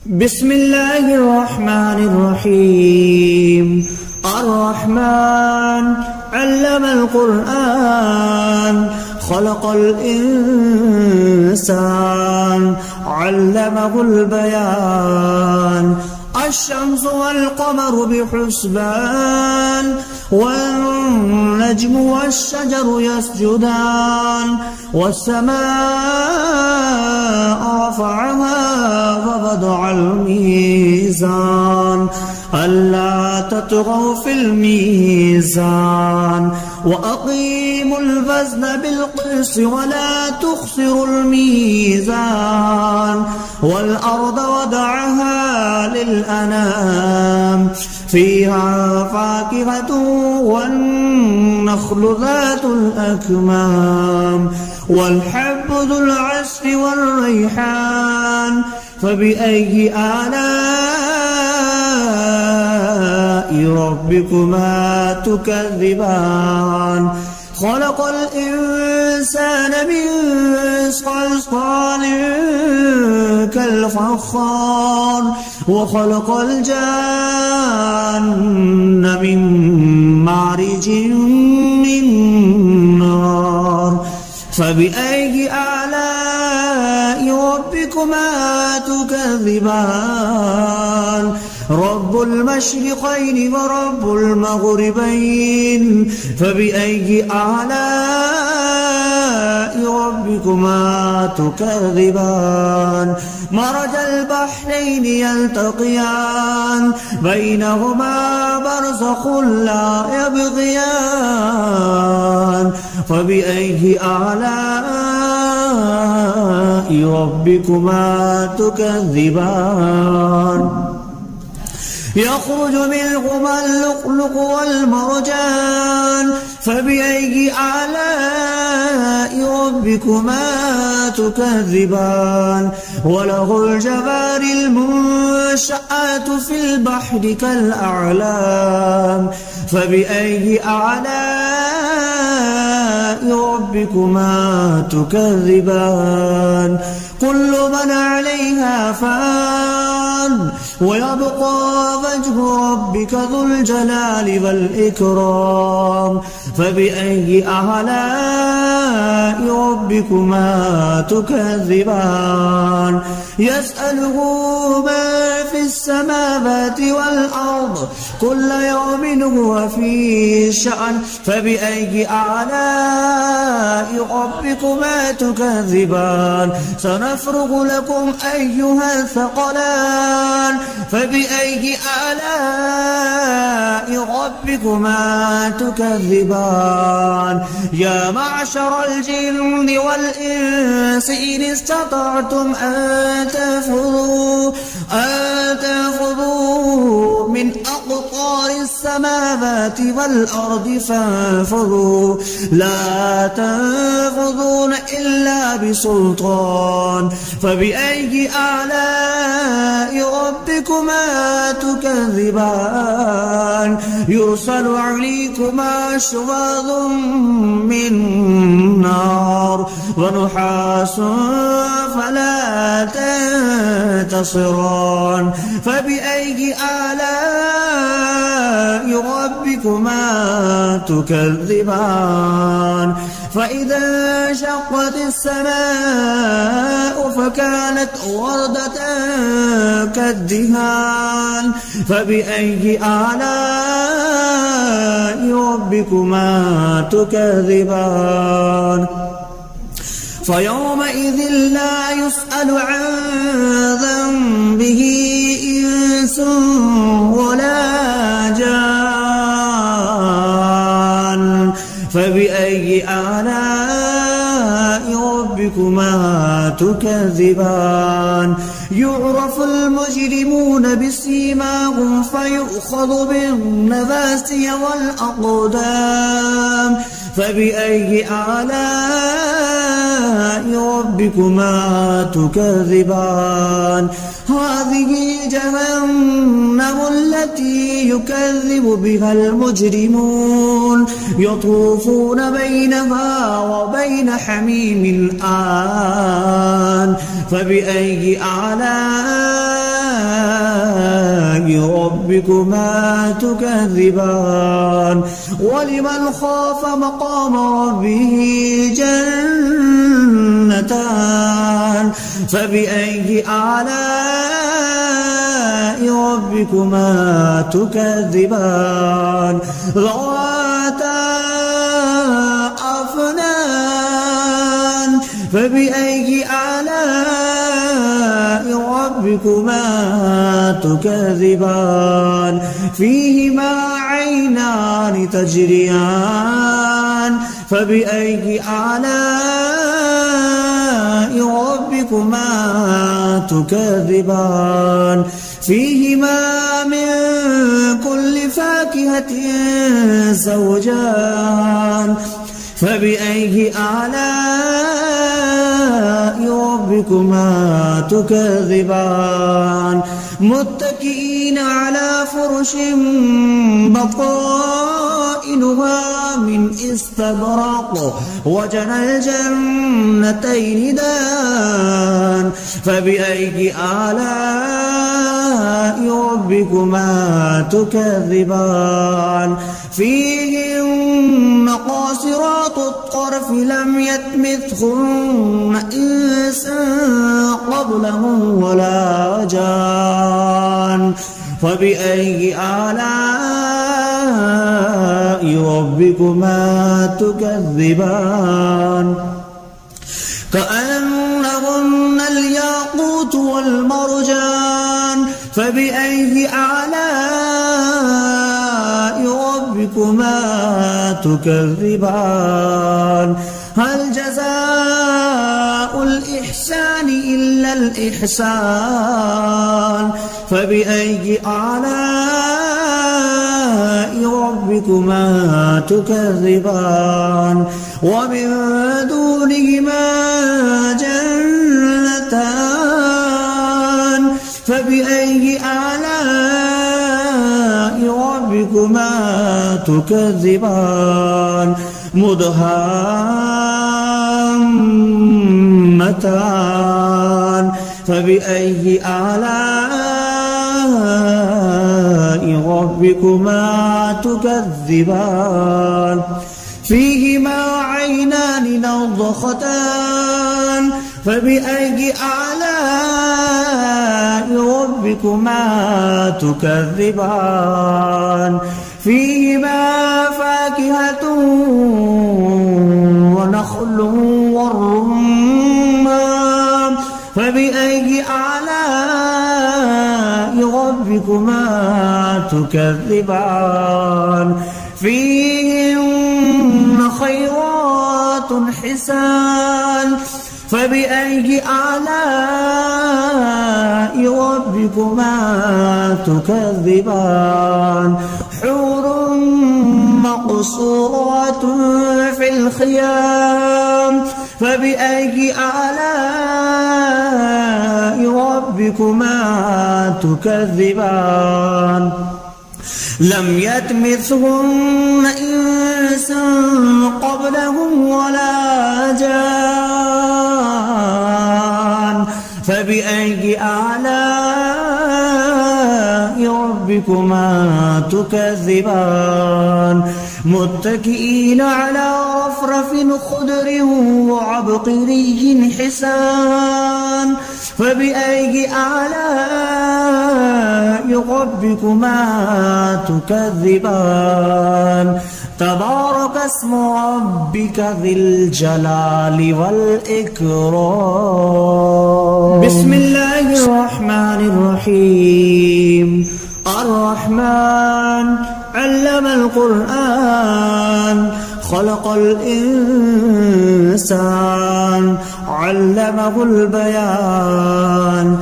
بسم الله الرحمن الرحيم. الرحمن علم القرآن خلق الإنسان علمه البيان. الشمس والقمر بحسبان والنجم والشجر يسجدان والسماء رفعها ووضع الميزان ألا تطغوا في الميزان وأقيموا الوزن بالقسط ولا تخسروا الميزان والأرض وضعها للأنام فيها فاكهة والنخل ذات الأكمام والحب ذو العصف والريحان فبأي آلاء ربكما تكذبان. خلق الإنسان من صلصال كالفخار وخلق الجان من مارج من نار فبأي آلاء ربكما تكذبان. رب المشرقين ورب المغربين فبأي آلاء ربكما تكذبان. مرج البحرين يلتقيان بينهما برزخ لا يبغيان فبأي آلاء ربكما تكذبان. يخرج منهما اللؤلؤ والمرجان فبأي آلاء ربكما تكذبان. وله الجوار المنشآت في البحر كالأعلام فبأي آلاء ربكما تكذبان. كل من عليها فان ويبقى وجه ربك ذو الجلال والإكرام فبأي آلاء ربكما تكذبان. يسأله ما في السماوات والأرض كل يوم هو في شأن فبأي آلاء ربكما تكذبان. سنفرغ لكم أيها الثقلان فبأي آلاء ربكما تكذبان. يا معشر الجن والإنس إن استطعتم أن تنفذوا من أقطار السماوات والأرض فانفذوا لا تنفذون إلا بسلطان فبأي آلاء ربكما تكذبان. يرسل عليكما شواظ من نار ونحاس فلا تنتصران فبأي آلاء ربكما تكذبان. فإذا انشقت السماء فكانت وردة كالدهان فبأي آلاء ربكما تكذبان. فيومئذ لا يسأل عن ذنبه إنس ولا جان فبأي آلاء ربكما تكذبان. يعرف المجرمون بسيماهم فيؤخذ بالنواسي والأقدام فبأي آلاء ربكما تكذبان. هذه جهنم التي يكذب بها المجرمون يطوفون بينها وبين حميم آن فبأي آلاء ربكما تكذبان ولمن خاف مقام ربه جنتان فبأي آلاء ربكما تكذبان ذواتا أفنان فبأي آلاء ربكما تكذبان فيهما عينان تجريان فبأي آلاء ربكما تكذبان فيهما من كل فاكهة زوجان فبأي آلاء ربكما تكذبان متكئين على فرش بطائنها من استبرق وجنى الجنتين دان فبأي آلاء ربكما تكذبان فيهن قاصرات الطرف لم يطمثهن إنس قبلهم ولا جان فبأي آلاء ربكما تكذبان كأنهن الياقوت والمرجان فبأي آلاء ربكما تكذبان هل جزاء الإحسان إلا الإحسان فبأي آلاء ربكما تكذبان ومن دونهما جنتان فبأي آلاء ربكما تكذبان مدهامتان فبأي آلاء ربكما تكذبان فيهما عينان نضختان فبأي آلاء ربكما تكذبان فيهما فاكهة ونخل والرمان فبأي آلاء ربكما تكذبان فيهن خيرات حسان فبأي آلاء ربكما تكذبان حور مقصورات في الخيام فبأي آلاء ربكما تكذبان لم يطمثهن إنس قبلهم ولا جان فبأي آلاء ربكما تكذبان متكئين على رفرف خضر وعبقري حسان فبأي آلاء ربكما تكذبان تبارك اسم ربك ذي الجلال والإكرام بسم الله الرحمن الرحيم الرحمن علم القرآن خلق الإنسان علمه البيان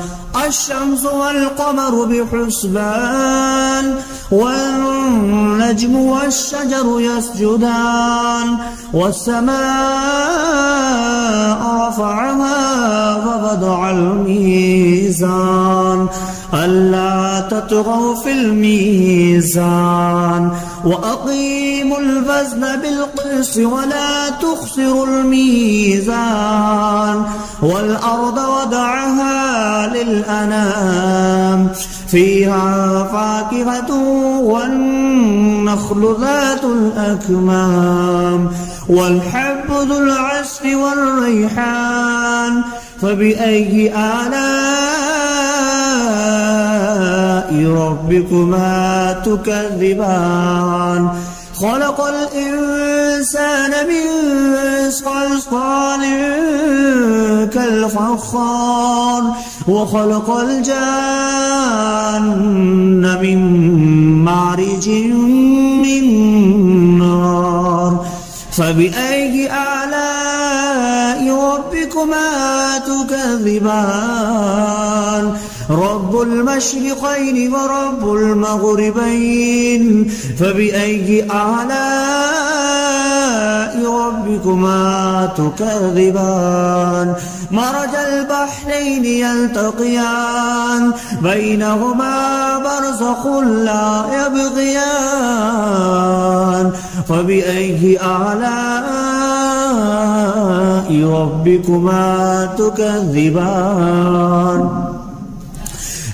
الشمس والقمر بحسبان والنجم والشجر يسجدان والسماء رفعها ووضع الميزان ألا تطغوا في الميزان وأقيموا الوزن بالقسط ولا تخسروا الميزان والأرض وضعها للأنام الأنام فيها فاكهة والنخل ذات الأكمام والحب ذو العصف والريحان فبأي آلاء ربكما تكذبان خلق الإنسان من صلصال كالفخار وخلق الجان من مارج من نار فبأي آلاء ربكما تكذبان رب المشرقين ورب المغربين فبأي آلاء ربكما تكذبان مرج البحرين يلتقيان بينهما برزخ لا يبغيان فبأي آلاء ربكما تكذبان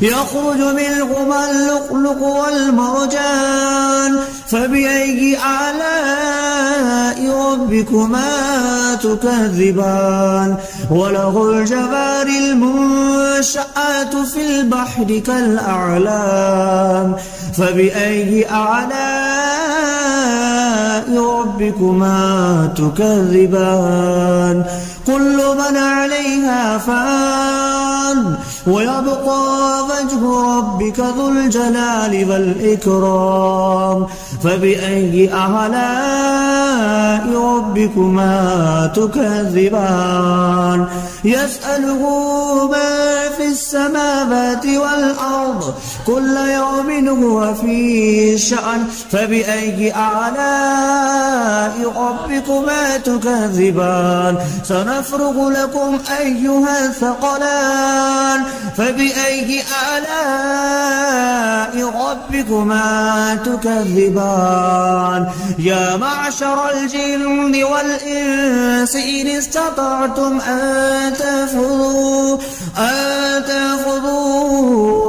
يخرج منهما اللؤلؤ والمرجان فبأي آلاء ربكما تكذبان وله الجوار المنشآت في البحر كالأعلام فبأي آلاء ربكما تكذبان كل من عليها فان ويبقى وجه ربك ذو الجلال والإكرام فبأي آلاء ربكما تكذبان يسأله من في السماوات والأرض كل يوم هو في شأن فبأي آلاء ربكما تكذبان سنفرغ لكم أيها الثقلان فبأي آلاء ربكما تكذبان يا معشر الجن والإنس إن استطعتم أن تنفذوا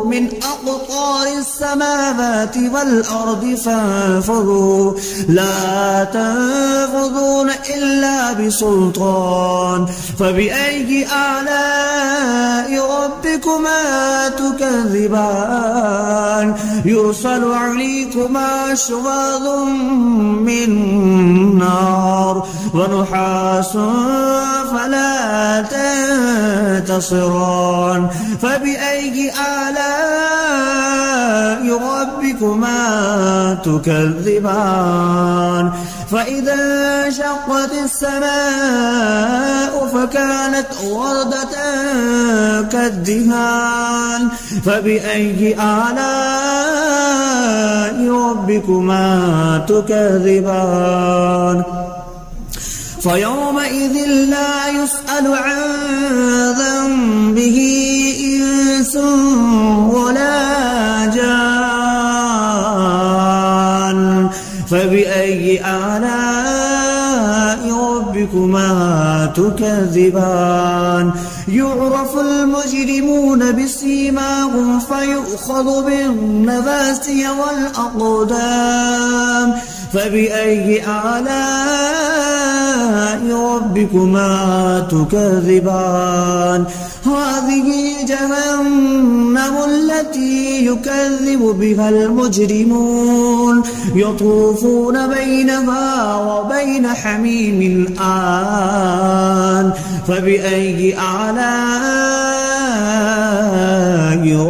من أقطار السماوات والأرض فانفذوا لا تنفذون إلا بسلطان فبأي آلاء ربكما تكذبان يرسل عليكما شواظ من نار ونحاس فلا تنتصران فبأي آلاء ربكما تكذبان فإذا انشقت السماء فكانت وردة كالدهان فبأي آلاء ربكما تكذبان فيومئذ لا يسأل عن ذنبه إنس ولا جان فبأي آلاء ربكما تكذبان يعرف المجرمون بسيماهم فيؤخذ بالنواسي والأقدام فبأي آلاء ربكما تكذبان هذه جهنم التي يكذب بها المجرمون يطوفون بينها وبين حميم آن فبأي آلاء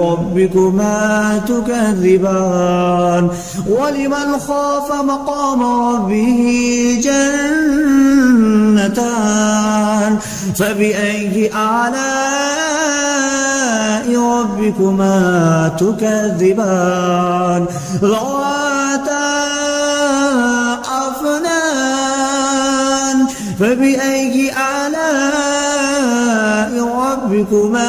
ربكما تكذبان ولمن خاف مقام ربه جنتان فبأي آلاء ربكما تكذبان ذواتا أفنان فبأي آلاء ربكما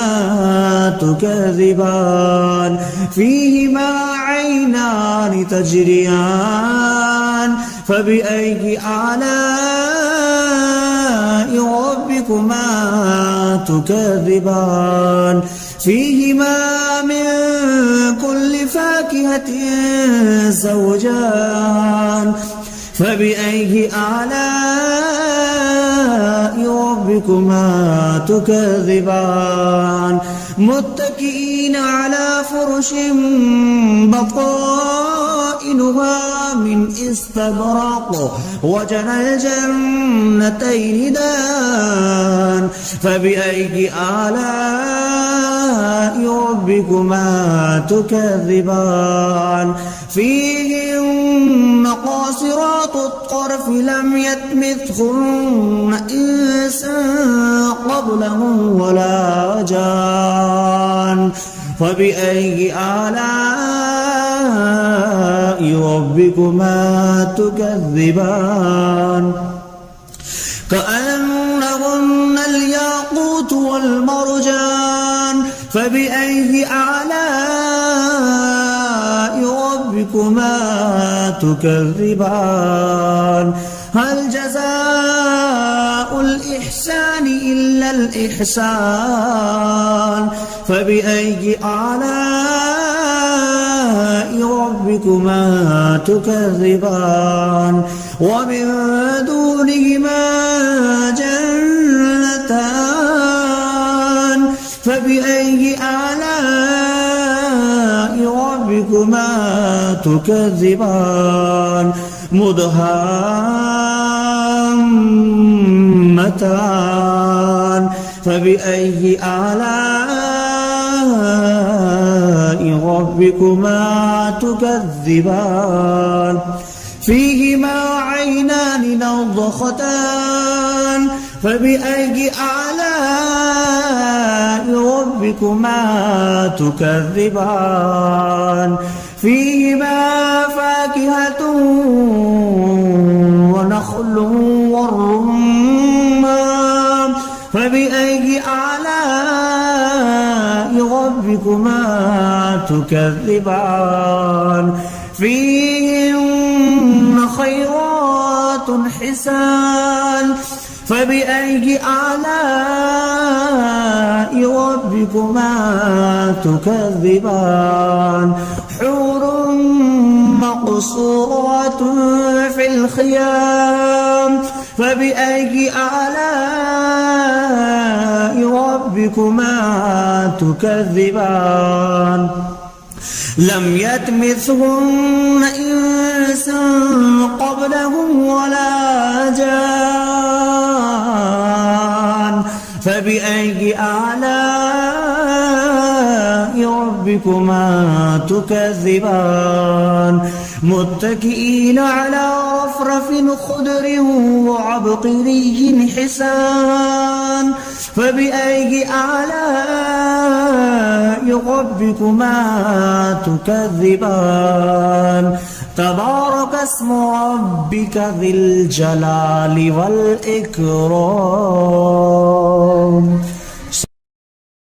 تكذبان فيهما عينان تجريان فبأي آلاء ربكما تكذبان فيهما من كل فاكهة زوجان فبأي آلاء ربكما تكذبان متكئين على فرش بطائنها من استبرق وجنى الجنتين دان فبأي آلاء ربكما تكذبان فيهن قاصرات الطرف لم يطمثهن إنس قبلهم ولا جان فبأي آلاء ربكما تكذبان كأنهن الياقوت والمرجان فبأي آلاء ربكما تكذبان هل جزاء الإحسان إلا الإحسان فبأي آلاء ربكما تكذبان ومن دونهما جنتان فبأي آلاء ربكما تكذبان مدهامتان فبأي آلاء ربكما تكذبان فيهما عينان نضختان فبأي آلاء ربكما تكذبان فيهما فاكهة ونخل والرمان فبأي آلاء ربكما تكذبان فيهن خيرات حسان فبأي آلاء ربكما تكذبان حور مقصورات في الخيام فبأي آلاء ربكما تكذبان لم يطمثهن إنس قبلهم ولا جان فبأي آلاء ربكما تكذبان متكئين على رفرف خضر وعبقري حسان فبأي آلاء ربكما تكذبان تبارك اسم ربك ذي الجلال والإكرام.